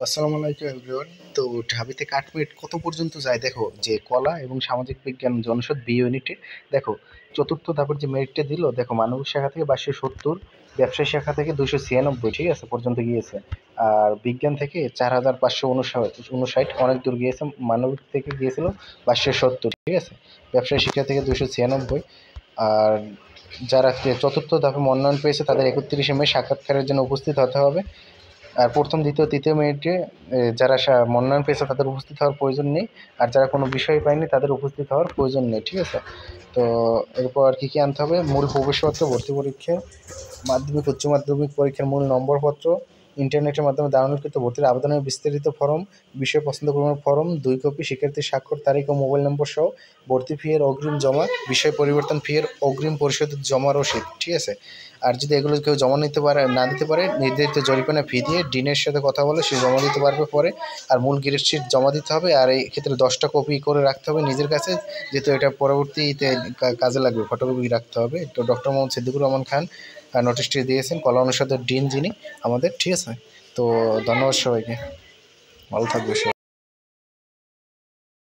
আসসালামু আলাইকুম এভরিওয়ান। তো ঢাবিতে কাঠমিট কত পর্যন্ত যায় দেখো, যে কলা এবং সামাজিক বিজ্ঞান জনসদ বি ইউনিটে দেখো চতুর্থ ধাপের যে মেরিটটা দিল, দেখো মানবিক শাখা থেকে 570, ব্যবসায়ী শাখা থেকে 296, ঠিক আছে পর্যন্ত গিয়েছে। আর বিজ্ঞান থেকে 4559, অনেক দূর গিয়েছে। মানবিক থেকে গিয়েছিল 570, ঠিক আছে। ব্যবসায়ী শিক্ষা থেকে 296। আর যারা চতুর্থ ধাপে মনোনয়ন পেয়েছে তাদের 31শে মে সাক্ষাৎকারের জন্য উপস্থিত হতে হবে। আর প্রথম, দ্বিতীয়, তৃতীয় মেরিটে যারা মনোনয়ন পেয়েছে তাদের উপস্থিত হওয়ার প্রয়োজন নেই। আর যারা কোনো বিষয় পায়নি তাদের উপস্থিত হওয়ার প্রয়োজন নেই, ঠিক আছে। তো এরপর কি কি আনতে হবে: মূল প্রবেশপত্র, ভর্তি পরীক্ষা, মাধ্যমিক উচ্চ মাধ্যমিক পরীক্ষার মূল নম্বরপত্র, ইন্টারনেটের মাধ্যমে ডাউনলোডকৃত ভর্তির আবেদনের বিস্তারিত ফরম, বিষয় পছন্দক্রমের ফরম 2 কপি, শিক্ষার্থীর স্বাক্ষর, তারিখ ও মোবাইল নম্বর সহ, ভর্তি ফি এর অগ্রিম জমা, বিষয় পরিবর্তন ফি এর অগ্রিম পরিশোধের জমা রসিদ, ঠিক আছে। আর যদি এগুলো কেউ জমা না দিতে পারে, নির্ধারিত জরিমানা ফি দিয়ে ডিনের সাথে কথা বলে সে জমা দিতে পারবে পরে। আর মূল গেস্ট শিট জমা দিতে হবে। আর এই ক্ষেত্রে 10টা কপি করে রাখতে হবে নিজের কাছে, যেহেতু এটা পরবর্তীতে কাজে লাগবে, ফটোকপি রাখতে হবে। তো ডক্টর মোহাম্মদ সিদ্দিকুর রহমান খান নোটিশটি দিয়েছেন, কলা অনুষদের ডিন যিনি আমাদের, ঠিক আছে। তো ধন্যবাদ সবাইকে, ভালো থাকবে সবাই।